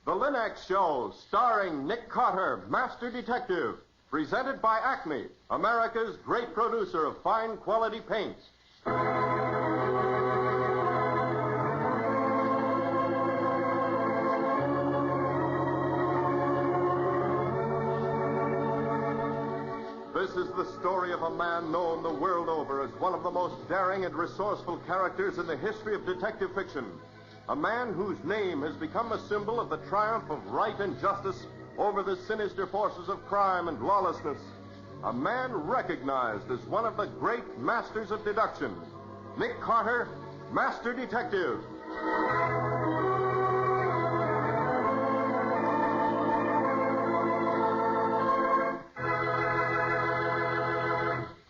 The Linux Show, starring Nick Carter, Master Detective. Presented by Acme, America's great producer of fine quality paints. This is the story of a man known the world over as one of the most daring and resourceful characters in the history of detective fiction. A man whose name has become a symbol of the triumph of right and justice over the sinister forces of crime and lawlessness. A man recognized as one of the great masters of deduction. Nick Carter, Master Detective.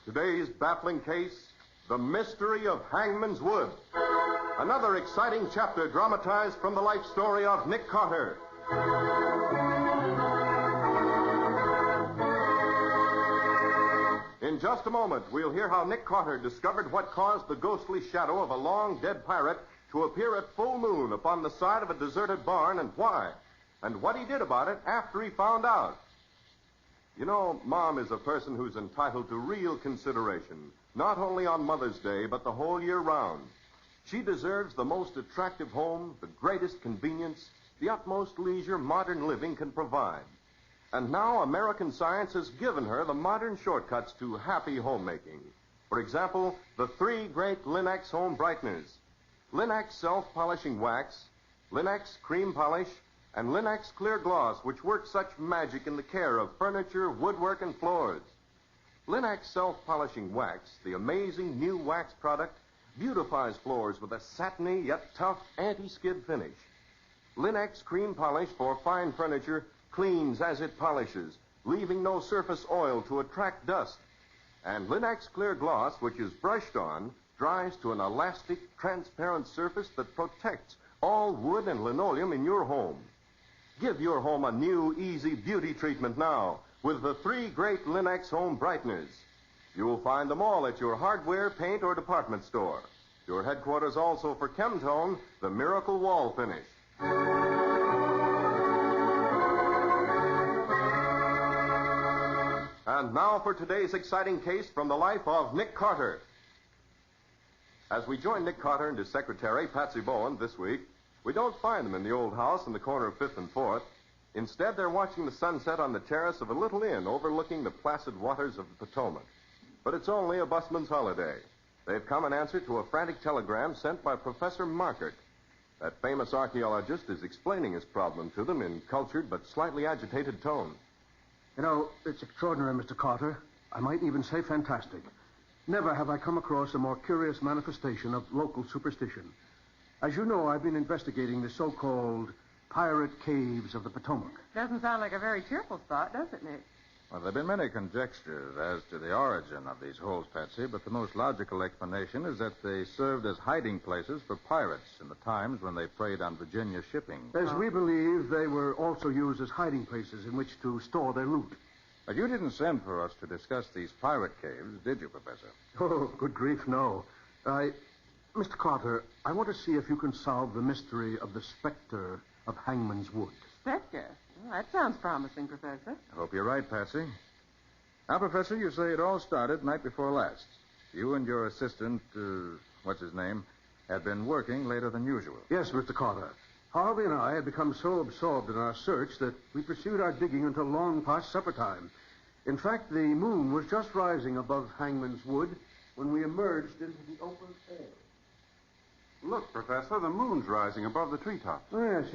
Today's baffling case, the mystery of Hangman's Wood. Another exciting chapter dramatized from the life story of Nick Carter. In just a moment, we'll hear how Nick Carter discovered what caused the ghostly shadow of a long-dead pirate to appear at full moon upon the side of a deserted barn and why, and what he did about it after he found out. You know, Mom is a person who's entitled to real consideration, not only on Mother's Day, but the whole year round. She deserves the most attractive home, the greatest convenience, the utmost leisure modern living can provide. And now American science has given her the modern shortcuts to happy homemaking. For example, the three great Linux home brighteners. Linux self-polishing wax, Linux cream polish, and Linux clear gloss, which work such magic in the care of furniture, woodwork, and floors. Linux self-polishing wax, the amazing new wax product, beautifies floors with a satiny yet tough anti-skid finish. Linux cream polish for fine furniture cleans as it polishes, leaving no surface oil to attract dust. And Linux clear gloss, which is brushed on, dries to an elastic, transparent surface that protects all wood and linoleum in your home. Give your home a new, easy beauty treatment now with the three great Linux home brighteners. You'll find them all at your hardware, paint, or department store. Your headquarters also for Chemtone, the miracle wall finish. And now for today's exciting case from the life of Nick Carter. As we join Nick Carter and his secretary, Patsy Bowen, this week, we don't find them in the old house in the corner of 5th and 4th. Instead, they're watching the sunset on the terrace of a little inn overlooking the placid waters of the Potomac. But it's only a busman's holiday. They've come in answer to a frantic telegram sent by Professor Markert. That famous archaeologist is explaining his problem to them in cultured but slightly agitated tones. You know, it's extraordinary, Mr. Carter. I might even say fantastic. Never have I come across a more curious manifestation of local superstition. As you know, I've been investigating the so-called pirate caves of the Potomac. Doesn't sound like a very cheerful thought, does it, Nick? Well, there have been many conjectures as to the origin of these holes, Patsy, but the most logical explanation is that they served as hiding places for pirates in the times when they preyed on Virginia shipping. As we believe, they were also used as hiding places in which to store their loot. But you didn't send for us to discuss these pirate caves, did you, Professor? Oh, good grief, no. Mr. Carter, I want to see if you can solve the mystery of the specter of Hangman's Wood. Spectre? Well, that sounds promising, Professor. I hope you're right, Patsy. Now, Professor, you say it all started night before last. You and your assistant, what's his name, had been working later than usual. Yes, Mr. Carter. Harvey and I had become so absorbed in our search that we pursued our digging until long past supper time. In fact, the moon was just rising above Hangman's Wood when we emerged into the open air. Look, Professor, the moon's rising above the treetops. Oh, yes.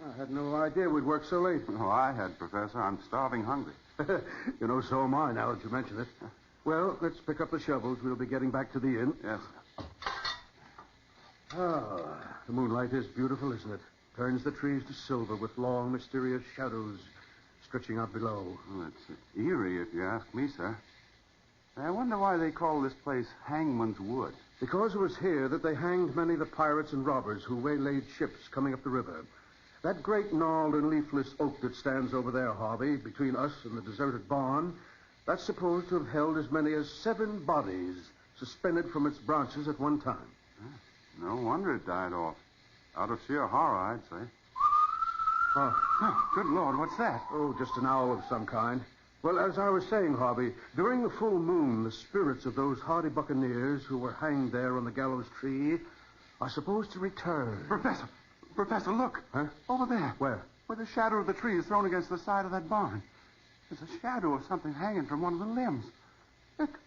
I had no idea we'd work so late. Oh, I had, Professor. I'm starving hungry. You know, so am I, now that you mention it. Well, let's pick up the shovels. We'll be getting back to the inn. Yes. Ah, the moonlight is beautiful, isn't it? Turns the trees to silver with long, mysterious shadows stretching out below. Well, it's eerie, if you ask me, sir. I wonder why they call this place Hangman's Wood. Because it was here that they hanged many of the pirates and robbers who waylaid ships coming up the river. That great gnarled and leafless oak that stands over there, Harvey, between us and the deserted barn, that's supposed to have held as many as 7 bodies suspended from its branches at one time. No wonder it died off. Out of sheer horror, I'd say. Oh, good Lord, what's that? Oh, just an owl of some kind. Well, as I was saying, Harvey, during the full moon, the spirits of those hardy buccaneers who were hanged there on the gallows tree are supposed to return. Professor, look. Huh? Over there. Where? Where the shadow of the tree is thrown against the side of that barn. There's a shadow of something hanging from one of the limbs. Look.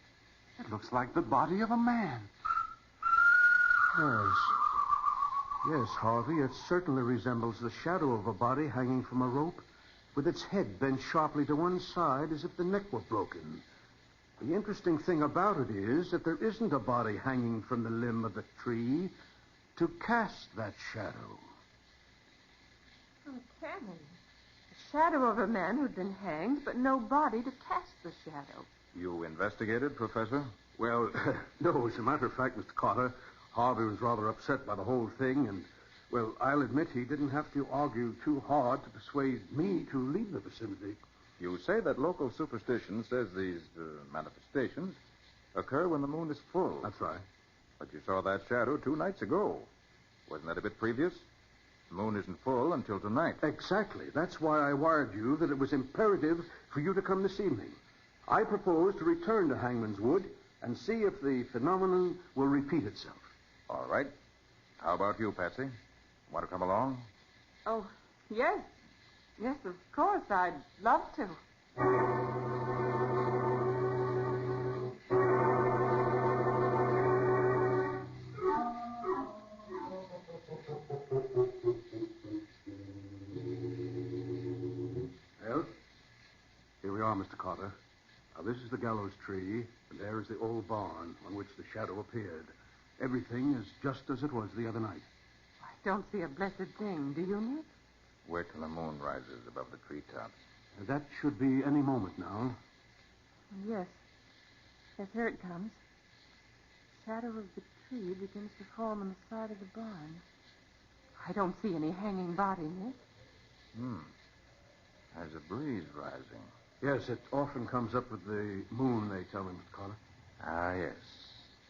It looks like the body of a man. Yes. Yes, Harvey, it certainly resembles the shadow of a body hanging from a rope, with its head bent sharply to one side as if the neck were broken. The interesting thing about it is that there isn't a body hanging from the limb of the tree to cast that shadow. Oh, Cannon. The shadow of a man who'd been hanged, but no body to cast the shadow. You investigated, Professor? Well, no, as a matter of fact, Mr. Carter, Harvey was rather upset by the whole thing, and, well, I'll admit he didn't have to argue too hard to persuade me to leave the vicinity. You say that local superstition says these manifestations occur when the moon is full. That's right. But you saw that shadow 2 nights ago. Wasn't that a bit previous? The moon isn't full until tonight. Exactly. That's why I wired you that it was imperative for you to come this evening. I propose to return to Hangman's Wood and see if the phenomenon will repeat itself. All right. How about you, Patsy? Want to come along? Oh, yes. Yes, of course. I'd love to. Well, here we are, Mr. Carter. Now, this is the gallows tree, and there is the old barn on which the shadow appeared. Everything is just as it was the other night. I don't see a blessed thing, do you, Nick? Wait till the moon rises above the treetops. That should be any moment now. Yes. Yes, here it comes. The shadow of the tree begins to form on the side of the barn. I don't see any hanging body, Nick. There's a breeze rising. Yes, it often comes up with the moon, they tell me, Mr. Carter. Ah, yes.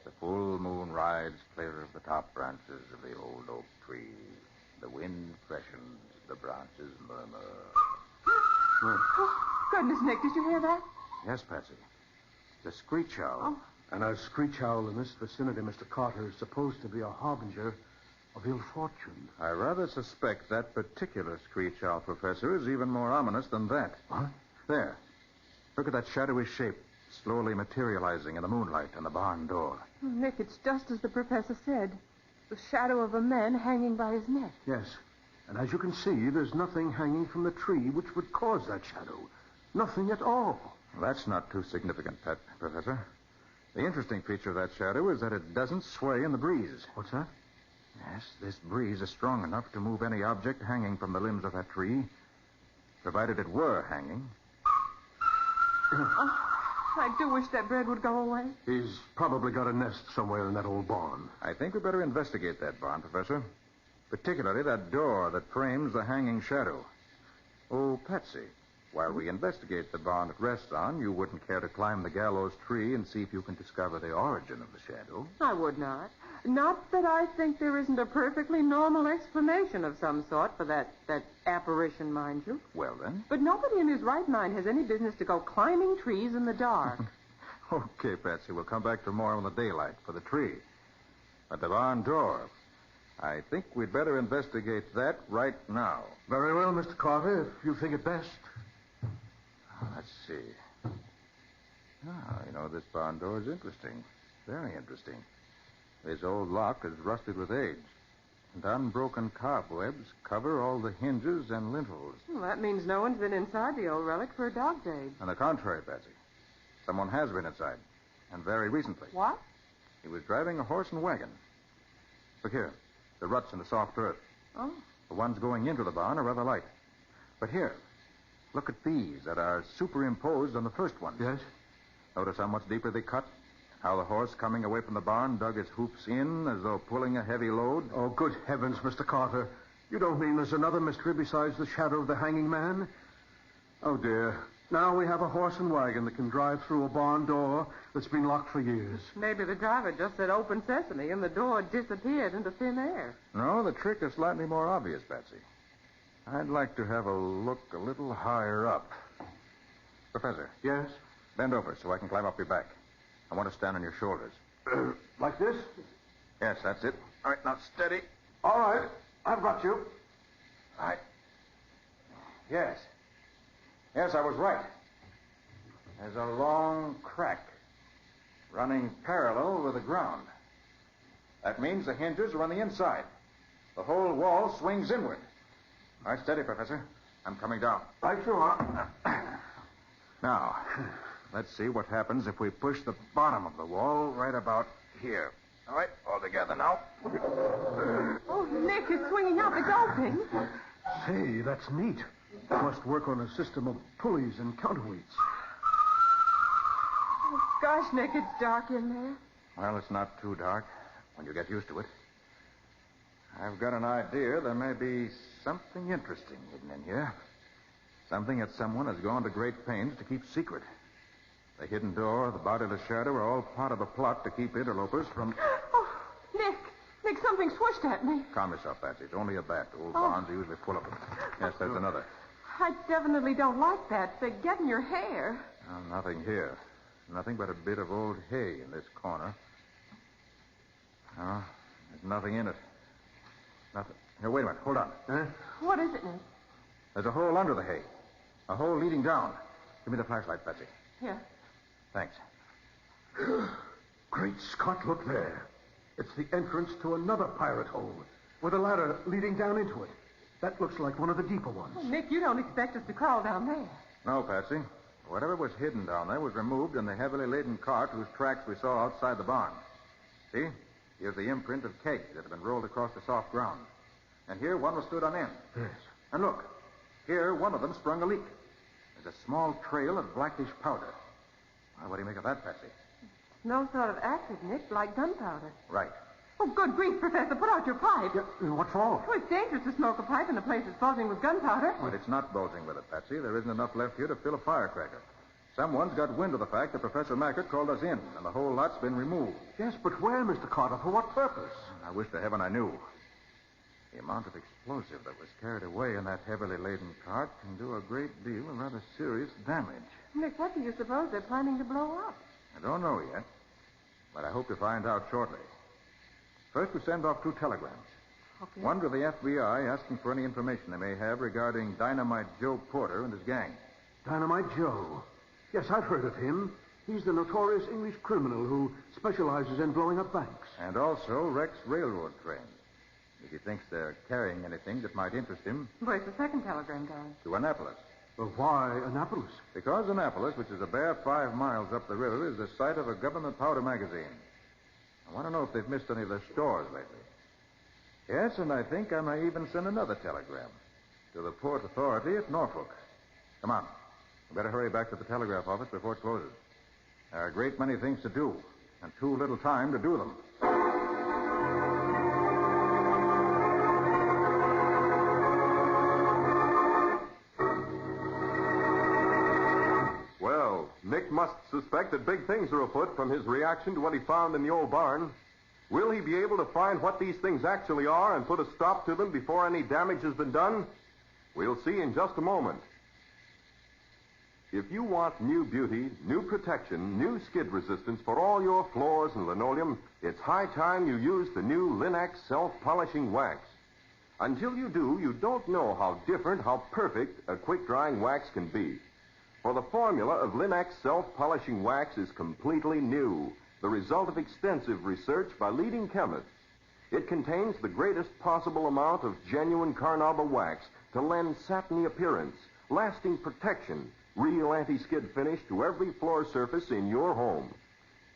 The full moon rides clear of the top branches of the old oak tree. The wind freshens, the branches murmur. Oh, goodness, Nick, did you hear that? Yes, Patsy. The screech owl. Oh. And a screech owl in this vicinity, Mr. Carter, is supposed to be a harbinger of ill fortune. I rather suspect that particular screech owl, Professor, is even more ominous than that. What? There. Look at that shadowy shape slowly materializing in the moonlight on the barn door. Oh, Nick, it's just as the professor said. The shadow of a man hanging by his neck. Yes. And as you can see, there's nothing hanging from the tree which would cause that shadow. Nothing at all. Well, that's not too significant, Professor. The interesting feature of that shadow is that it doesn't sway in the breeze. What's that? Yes, this breeze is strong enough to move any object hanging from the limbs of that tree, provided it were hanging. Oh, I do wish that bird would go away. He's probably got a nest somewhere in that old barn. I think we'd better investigate that barn, Professor. Particularly that door that frames the hanging shadow. Oh, Patsy, while we investigate the barn it rests on, you wouldn't care to climb the gallows tree and see if you can discover the origin of the shadow? I would not. Not that I think there isn't a perfectly normal explanation of some sort for that apparition, mind you. Well, then. But nobody in his right mind has any business to go climbing trees in the dark. Okay, Patsy, we'll come back tomorrow in the daylight for the tree. But the barn door, I think we'd better investigate that right now. Very well, Mr. Carter, if you think it best. Let's see. This barn door is interesting. Very interesting. This old lock is rusted with age, and unbroken cobwebs cover all the hinges and lintels. Well, that means no one's been inside the old relic for a dog's age. On the contrary, Patsy, someone has been inside, and very recently. What? He was driving a horse and wagon. Look here, the ruts in the soft earth. Oh. The ones going into the barn are rather light. But here, look at these that are superimposed on the first ones. Yes? Notice how much deeper they cut? How the horse coming away from the barn dug his hoofs in as though pulling a heavy load? Oh, good heavens, Mr. Carter. You don't mean there's another mystery besides the shadow of the hanging man? Oh, dear. Now we have a horse and wagon that can drive through a barn door that's been locked for years. Maybe the driver just said open sesame and the door disappeared into thin air. No, the trick is slightly more obvious, Patsy. I'd like to have a look a little higher up. Professor. Yes? Bend over so I can climb up your back. I want to stand on your shoulders. Like this? Yes, that's it. All right, now steady. All right. I've got you. All right. Yes. Yes, I was right. There's a long crack running parallel with the ground. That means the hinges are on the inside. The whole wall swings inward. All right, steady, Professor. I'm coming down. Right you are. Now, let's see what happens if we push the bottom of the wall right about here. All right, all together now. Oh, Nick, it's swinging up. It's open. Say, that's neat. Must work on a system of pulleys and counterweights. Oh, gosh, Nick, it's dark in there. Well, it's not too dark when you get used to it. I've got an idea there may be something interesting hidden in here. Something that someone has gone to great pains to keep secret. The hidden door, the bodiless shadow are all part of a plot to keep interlopers from... Oh, Nick, something swished at me. Calm yourself, Patsy. It's only a bat. Old barns are usually full of them. Yes, there's another. I definitely don't like that. They get in your hair. Oh, nothing here. Nothing but a bit of old hay in this corner. Oh, there's nothing in it. Nothing. Here, wait a minute. Hold on. Huh? What is it, Nick? There's a hole under the hay. A hole leading down. Give me the flashlight, Patsy. Here. Thanks. Great Scott, look there. It's the entrance to another pirate hole with a ladder leading down into it. That looks like one of the deeper ones. Oh, Nick, you don't expect us to crawl down there. No, Patsy. Whatever was hidden down there was removed in the heavily laden cart whose tracks we saw outside the barn. See? Here's the imprint of kegs that have been rolled across the soft ground. And here one was stood on end. Yes. And look, here one of them sprung a leak. There's a small trail of blackish powder. Well, what do you make of that, Patsy? No sort of acid, Nick, like gunpowder. Right. Oh, good grief, Professor, put out your pipe. Yeah, what for? Oh, it's dangerous to smoke a pipe in a place that's bulging with gunpowder. But it's not bulging with it, Patsy. There isn't enough left here to fill a firecracker. Someone's got wind of the fact that Professor Mackert called us in, and the whole lot's been removed. Yes, but where, Mr. Carter? For what purpose? I wish to heaven I knew. The amount of explosive that was carried away in that heavily laden cart can do a great deal of rather serious damage. Nick, what do you suppose they're planning to blow up? I don't know yet, but I hope to find out shortly. First, we send off 2 telegrams. Okay. One to the FBI asking for any information they may have regarding Dynamite Joe Porter and his gang. Dynamite Joe. Yes, I've heard of him. He's the notorious English criminal who specializes in blowing up banks. And also wrecks railroad trains. If he thinks they're carrying anything that might interest him, Where's the second telegram going? to Annapolis. Well, why Annapolis? Because Annapolis, which is a bare 5 miles up the river, is the site of a government powder magazine. I want to know if they've missed any of their stores lately. Yes, and I think I may even send another telegram to the Port Authority at Norfolk. Come on. We better hurry back to the telegraph office before it closes. There are a great many things to do, and too little time to do them. Well, Nick must suspect that big things are afoot from his reaction to what he found in the old barn. Will he be able to find what these things actually are and put a stop to them before any damage has been done? We'll see in just a moment. If you want new beauty, new protection, new skid resistance for all your floors and linoleum, it's high time you use the new Linex self-polishing wax. Until you do, you don't know how different, how perfect a quick-drying wax can be. For the formula of Linex self-polishing wax is completely new, the result of extensive research by leading chemists. It contains the greatest possible amount of genuine carnauba wax to lend satiny appearance, lasting protection, real anti-skid finish to every floor surface in your home.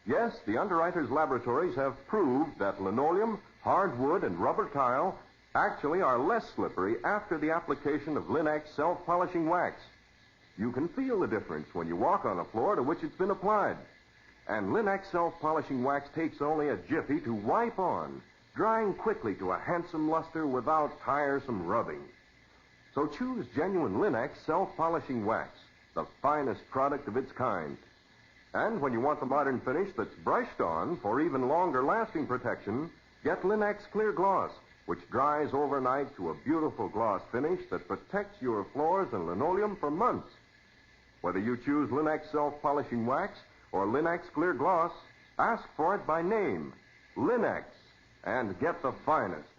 Yes, the underwriters' laboratories have proved that linoleum, hardwood, and rubber tile actually are less slippery after the application of Linex self-polishing wax. You can feel the difference when you walk on a floor to which it's been applied. And Linex self-polishing wax takes only a jiffy to wipe on, drying quickly to a handsome luster without tiresome rubbing. So choose genuine Linex self-polishing wax, the finest product of its kind. And when you want the modern finish that's brushed on for even longer lasting protection, get Linex Clear Gloss, which dries overnight to a beautiful gloss finish that protects your floors and linoleum for months. Whether you choose Linex self-polishing wax or Linex clear gloss, ask for it by name, Linex, and get the finest.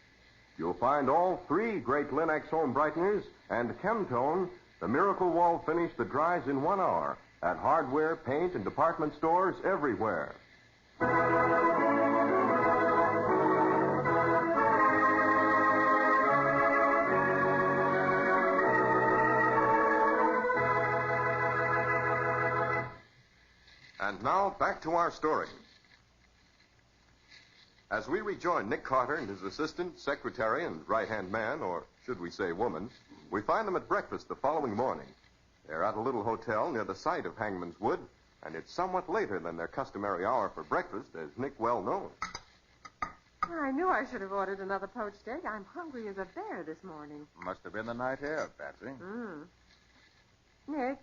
You'll find all three great Linex home brighteners and Chemtone, the miracle wall finish that dries in 1 hour, at hardware, paint, and department stores everywhere. And now, back to our story. As we rejoin Nick Carter and his assistant, secretary, and right-hand man, or should we say woman, we find them at breakfast the following morning. They're at a little hotel near the site of Hangman's Wood, and it's somewhat later than their customary hour for breakfast, as Nick well knows. I knew I should have ordered another poached egg. I'm hungry as a bear this morning. Must have been the night air, Patsy. Nick,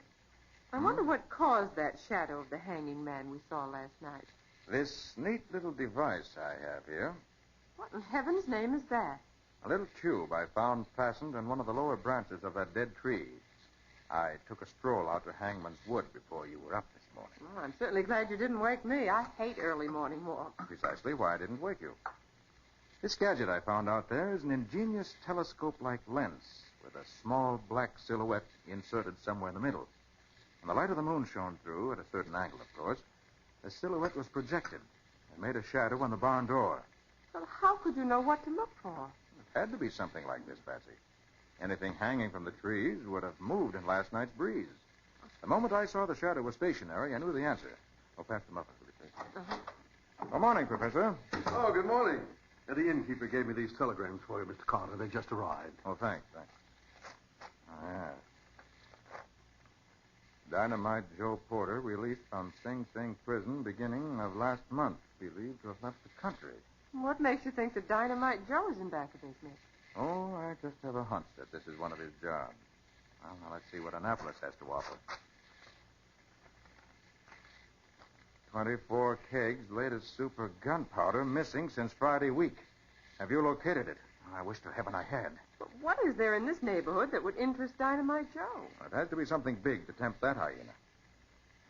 I wonder what caused that shadow of the hanging man we saw last night. This neat little device I have here, What in heaven's name is that? a little tube I found fastened in one of the lower branches of that dead tree. I took a stroll out to Hangman's Wood before you were up this morning. Well, I'm certainly glad you didn't wake me. I hate early morning walks. Precisely why I didn't wake you. This gadget I found out there is an ingenious telescope-like lens with a small black silhouette inserted somewhere in the middle. When the light of the moon shone through, at a certain angle, of course, the silhouette was projected and made a shadow on the barn door. Well, how could you know what to look for? It had to be something like this, Patsy. Anything hanging from the trees would have moved in last night's breeze. The moment I saw the shadow was stationary, I knew the answer. Oh, pass them up, will you please? Good morning, Professor. Oh, good morning. The innkeeper gave me these telegrams for you, Mr. Carter. They just arrived. Oh, thanks. Oh, yeah. Dynamite Joe Porter released from Sing Sing prison beginning of last month, believed to have left the country. What makes you think that Dynamite Joe is in back of this, Nick? Oh, I just have a hunch that this is one of his jobs. Well, now let's see what Annapolis has to offer. 24 kegs, latest super gunpowder, missing since Friday week. Have you located it? I wish to heaven I had. But what is there in this neighborhood that would interest Dynamite Joe? Well, it has to be something big to tempt that hyena.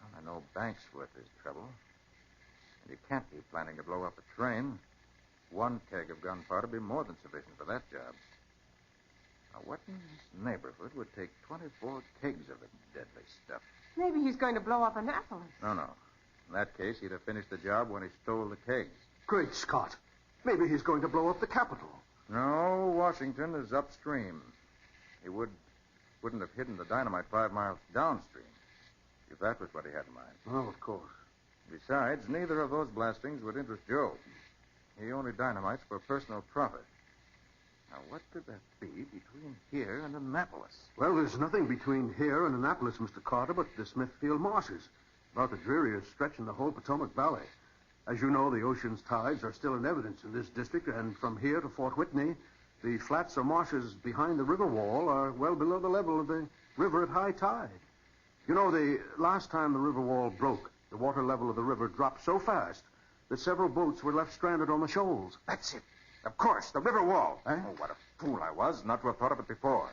Well, I know Bank's worth his trouble. And he can't be planning to blow up a train. 1 keg of gunpowder would be more than sufficient for that job. Now, what in this neighborhood would take 24 kegs of the deadly stuff? Maybe he's going to blow up Annapolis. No. In that case, he'd have finished the job when he stole the kegs. Great Scott. Maybe he's going to blow up the Capitol. No, Washington is upstream. He wouldn't have hidden the dynamite 5 miles downstream, if that was what he had in mind. Oh, of course. Besides, neither of those blastings would interest Joe. He only dynamites for personal profit. Now, what could that be between here and Annapolis? Well, there's nothing between here and Annapolis, Mr. Carter, but the Smithfield Marshes. About the dreariest stretch in the whole Potomac Valley. As you know, the ocean's tides are still in evidence in this district, and from here to Fort Whitney, the flats or marshes behind the river wall are well below the level of the river at high tide. You know, the last time the river wall broke, the water level of the river dropped so fast that several boats were left stranded on the shoals. That's it. Of course, the river wall. Eh? Oh, what a fool I was not to have thought of it before.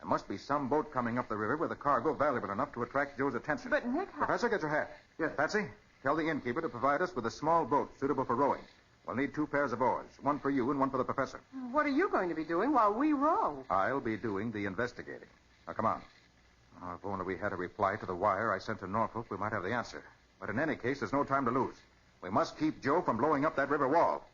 There must be some boat coming up the river with a cargo valuable enough to attract Joe's attention. But, Nick, Professor, get your hat. Yes. Patsy, tell the innkeeper to provide us with a small boat suitable for rowing. We'll need 2 pairs of oars, 1 for you and 1 for the professor. what are you going to be doing while we row? I'll be doing the investigating. Now, come on. Oh, if only we had a reply to the wire I sent to Norfolk, we might have the answer. But in any case, there's no time to lose. We must keep Joe from blowing up that river wall.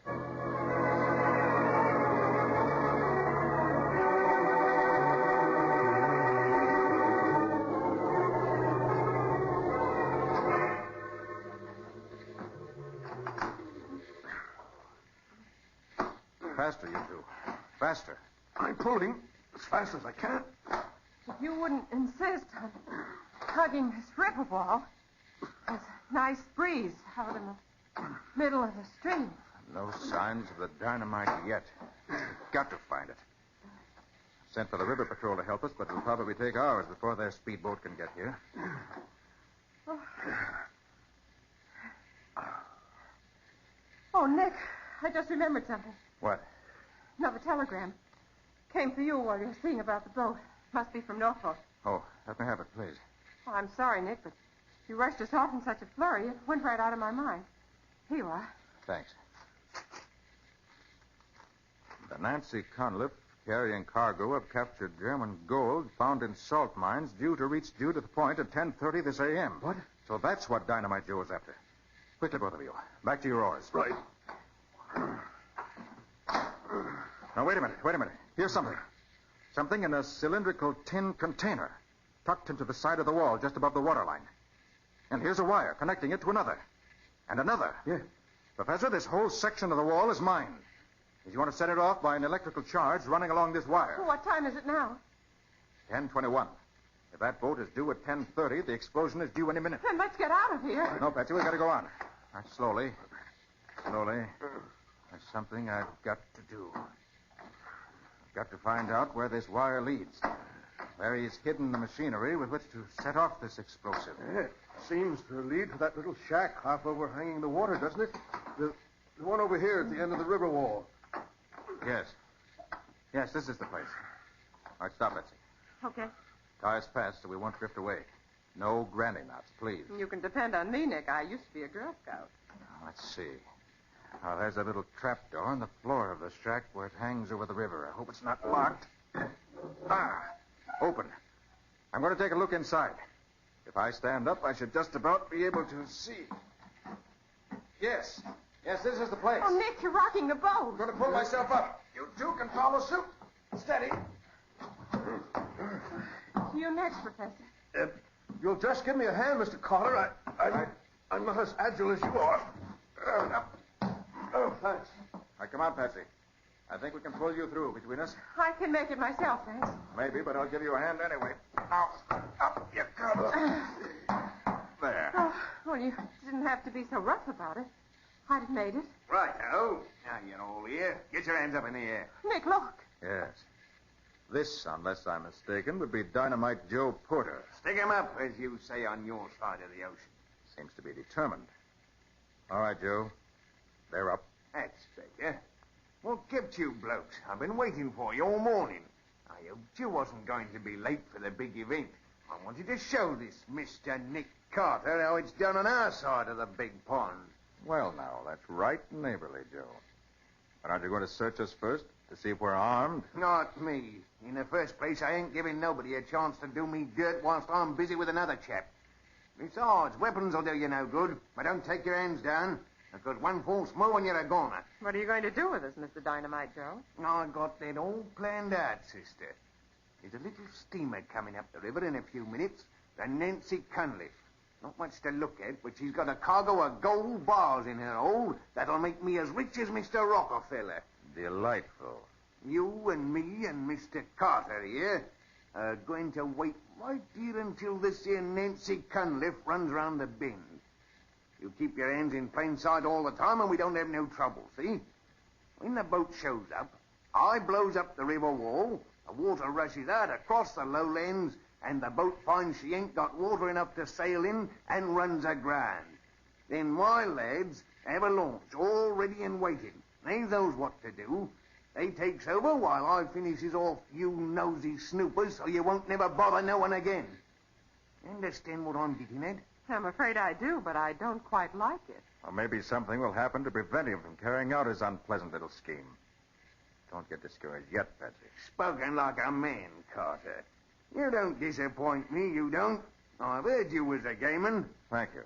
Faster, you two. Faster. I'm pulling as fast as I can. If you wouldn't insist on hugging this river wall, there's a nice breeze out in the middle of the stream. No signs of the dynamite yet. We've got to find it. Sent for the river patrol to help us, but it'll probably take hours before their speedboat can get here. Oh, Nick, I just remembered something. What? Another telegram. Came for you while you were seeing about the boat. Must be from Norfolk. Oh, let me have it, please. Oh, I'm sorry, Nick, but you rushed us off in such a flurry, it went right out of my mind. Here you are. Thanks. The Nancy Conliff, carrying cargo of captured German gold found in salt mines, due to reach due to the point at 10:30 this a.m. What? So that's what Dynamite Joe is after. Quickly, both of you. Back to your oars. Right. Now, wait a minute. Here's something. Something in a cylindrical tin container, tucked into the side of the wall just above the waterline. And here's a wire connecting it to another. And another. Yeah. Professor, this whole section of the wall is mine. If you want to set it off by an electrical charge running along this wire. What time is it now? 10:21. If that boat is due at 10:30, the explosion is due any minute. Then let's get out of here. No, Patsy, we've got to go on. Slowly. There's something I've got to do. I've got to find out where this wire leads. Where he's hidden the machinery with which to set off this explosive. Yeah, it seems to lead to that little shack half overhanging the water, doesn't it? The one over here at the end of the river wall. Yes, this is the place. All right, stop, Patsy. Okay. Tie us fast so we won't drift away. No granny knots, please. You can depend on me, Nick. I used to be a Girl Scout. Now, let's see. Now, there's a little trapdoor in the floor of the shack where it hangs over the river. I hope it's not locked. Open. I'm going to take a look inside. If I stand up, I should just about be able to see. Yes, this is the place. Oh, Nick, you're rocking the boat. I'm going to pull myself up. You two can follow suit. Steady. You next, Professor. You'll just give me a hand, Mr. Carter. I'm not as agile as you are. Thanks. All right, come on, Patsy. I think we can pull you through between us. I can make it myself, thanks. Maybe, but I'll give you a hand anyway. Now, up you come. There. Oh, well, you didn't have to be so rough about it. I'd have made it. Righto. Now you're all here. Get your hands up in the air. Nick, look. Yes. This, unless I'm mistaken, would be Dynamite Joe Porter. Stick 'em up, as you say on your side of the ocean. Seems to be determined. All right, Joe. They're up. That's better. What kept you blokes? I've been waiting for you all morning. I hoped you wasn't going to be late for the big event. I wanted to show this Mr. Nick Carter how it's done on our side of the big pond. Well, now, that's right neighborly, Joe. But aren't you going to search us first to see if we're armed? Not me. In the first place, I ain't giving nobody a chance to do me dirt whilst I'm busy with another chap. Besides, weapons will do you no good, but don't take your hands down, because one false move and you're a goner. What are you going to do with us, Mr. Dynamite Joe? I got that all planned out, sister. There's a little steamer coming up the river in a few minutes, the Nancy Conliff. Not much to look at, but she's got a cargo of gold bars in her hold that'll make me as rich as Mr. Rockefeller. Delightful. You and me and Mr. Carter here are going to wait right here until this here Nancy Conliff runs round the bend. You keep your hands in plain sight all the time and we don't have no trouble, see? When the boat shows up, I blows up the river wall, the water rushes out across the lowlands, and the boat finds she ain't got water enough to sail in and runs aground. Then my lads have a launch all ready and waiting. They knows what to do. They takes over while I finishes off you nosy snoopers so you won't never bother no one again. Understand what I'm getting at? I'm afraid I do, but I don't quite like it. Or maybe something will happen to prevent him from carrying out his unpleasant little scheme. Don't get discouraged yet, Patsy. Spoken like a man, Carter. You don't disappoint me, you don't. I've heard you was a gameman. Thank you.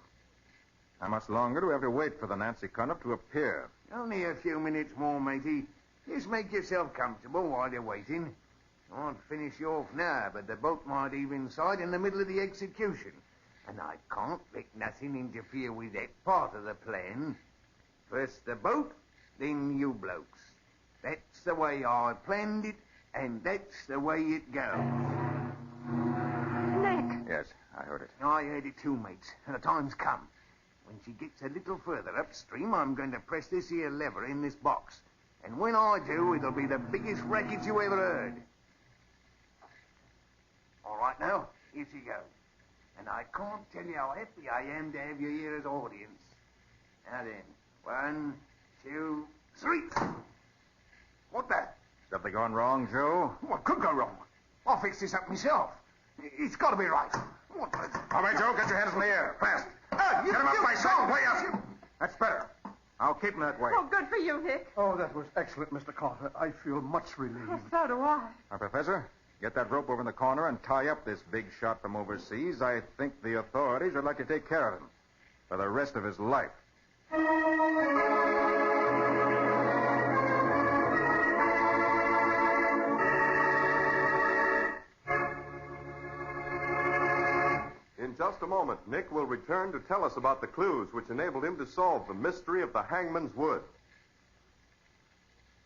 How much longer do we have to wait for the Nancy Conniff to appear? Only a few minutes more, matey. Just make yourself comfortable while you're waiting. I'd finish you off now, but the boat might heave in sight in the middle of the execution. And I can't let nothing interfere with that part of the plan. First the boat, then you blokes. That's the way I planned it, and that's the way it goes. Nick! Yes, I heard it. I heard it too, mates, and the time's come. When she gets a little further upstream, I'm going to press this here lever in this box. And when I do, it'll be the biggest racket you ever heard. All right, now, here she goes. And I can't tell you how happy I am to have you here as audience. Now then, 1, 2, 3. What that? Something gone wrong, Joe? What could go wrong? I'll fix this up myself. It's got to be right. What the... All right, Joe, get your hands in the air. Fast. Get him up my side. Way up. That's better. I'll keep him that way. Oh, good for you, Nick. Oh, that was excellent, Mr. Carter. I feel much relieved. Oh, so do I. Now, Professor, get that rope over in the corner and tie up this big shot from overseas. I think the authorities would like to take care of him for the rest of his life. In just a moment, Nick will return to tell us about the clues which enabled him to solve the mystery of the Hangman's Wood.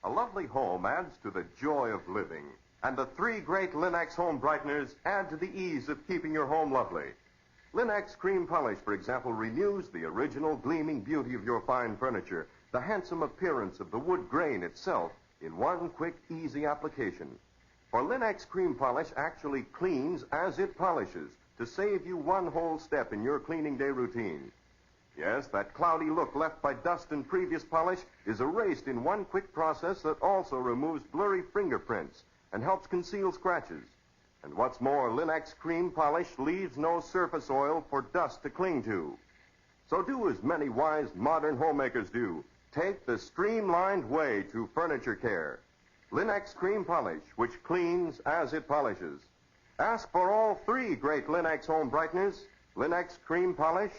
A lovely home adds to the joy of living, and the 3 great Linux home brighteners add to the ease of keeping your home lovely. Linux Cream Polish, for example, renews the original gleaming beauty of your fine furniture, the handsome appearance of the wood grain itself, in one quick, easy application. For Linux Cream Polish actually cleans as it polishes, to save you one whole step in your cleaning day routine. Yes, that cloudy look left by dust and previous polish is erased in one quick process that also removes blurry fingerprints and helps conceal scratches. And what's more, Linux Cream Polish leaves no surface oil for dust to cling to. So do as many wise modern homemakers do. Take the streamlined way to furniture care. Linux Cream Polish, which cleans as it polishes. Ask for all 3 great Linux home brighteners, Linux Cream Polish,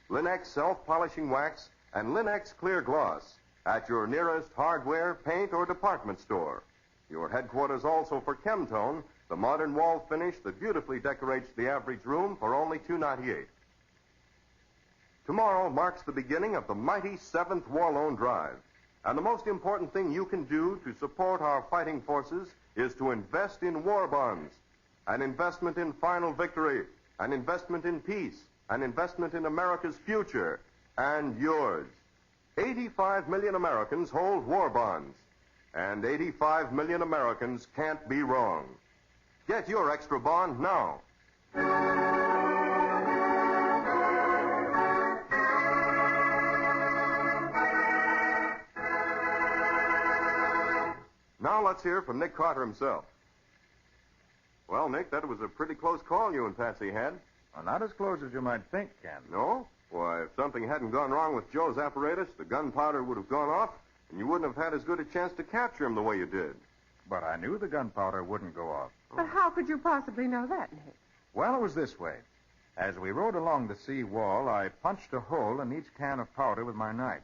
Linux Self-Polishing Wax, and Linux Clear Gloss at your nearest hardware, paint, or department store. Your headquarters also for Chemtone, the modern wall finish that beautifully decorates the average room for only $2.98. Tomorrow marks the beginning of the mighty 7th War Loan Drive. And the most important thing you can do to support our fighting forces is to invest in war bonds. An investment in final victory, an investment in peace, an investment in America's future, and yours. 85 million Americans hold war bonds, and 85 million Americans can't be wrong. Get your extra bond now. Now let's hear from Nick Carter himself. Well, Nick, that was a pretty close call you and Patsy had. Well, not as close as you might think, Ken. No? Why, if something hadn't gone wrong with Joe's apparatus, the gunpowder would have gone off, and you wouldn't have had as good a chance to capture him the way you did. But I knew the gunpowder wouldn't go off. But how could you possibly know that, Nick? Well, it was this way. As we rode along the sea wall, I punched a hole in each can of powder with my knife.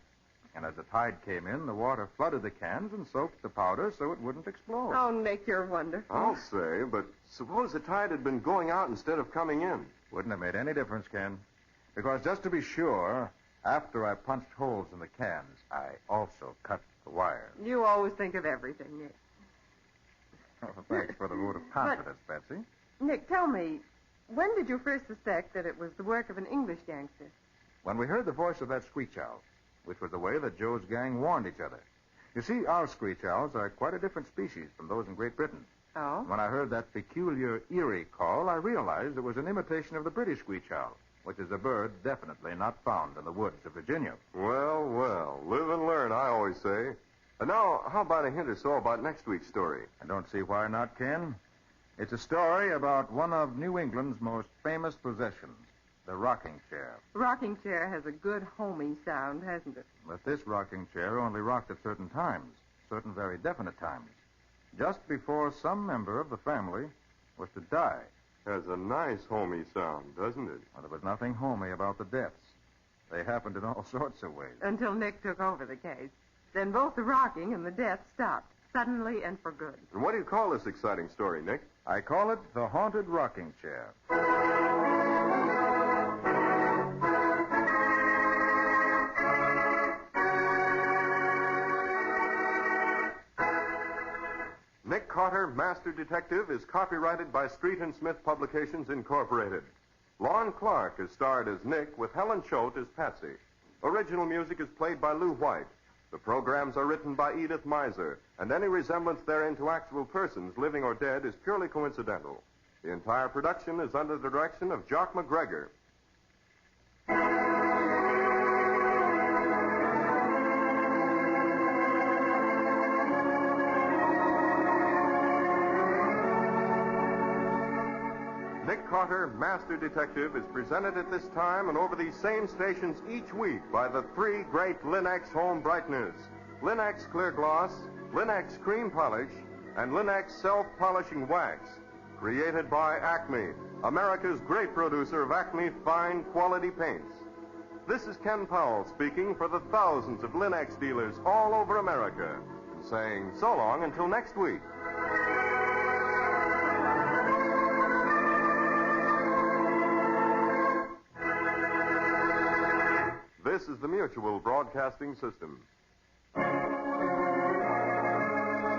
And as the tide came in, the water flooded the cans and soaked the powder so it wouldn't explode. Oh, Nick, you're wonderful. I'll say, but suppose the tide had been going out instead of coming in. Wouldn't have made any difference, Ken. Because just to be sure, after I punched holes in the cans, I also cut the wires. You always think of everything, Nick. Oh, thanks for the vote of confidence, Patsy. Nick, tell me, when did you first suspect that it was the work of an English gangster? When we heard the voice of that screech owl, which was the way that Joe's gang warned each other. You see, our screech owls are quite a different species from those in Great Britain. Oh? When I heard that peculiar, eerie call, I realized it was an imitation of the British screech owl, which is a bird definitely not found in the woods of Virginia. Well, well, live and learn, I always say. And now, how about a hint or so about next week's story? I don't see why not, Ken. It's a story about one of New England's most famous possessions, the rocking chair. Rocking chair has a good homey sound, hasn't it? But this rocking chair only rocked at certain times, certain very definite times, just before some member of the family was to die. Has a nice homey sound, doesn't it? Well, there was nothing homey about the deaths. They happened in all sorts of ways. Until Nick took over the case. Then both the rocking and the death stopped, suddenly and for good. And what do you call this exciting story, Nick? I call it the haunted rocking chair. Nick Carter, Master Detective, is copyrighted by Street and Smith Publications, Incorporated. Lon Clark is starred as Nick, with Helen Choate as Patsy. Original music is played by Lou White. The programs are written by Edith Miser, and any resemblance therein to actual persons, living or dead, is purely coincidental. The entire production is under the direction of Jock MacGregor. Nick Carter, Master Detective, is presented at this time and over these same stations each week by the three great Linex home brighteners: Linex Clear Gloss, Linex Cream Polish, and Linex Self-Polishing Wax. Created by Acme, America's great producer of Acme fine quality paints. This is Ken Powell speaking for the thousands of Linex dealers all over America, and saying so long until next week. This is the Mutual Broadcasting System.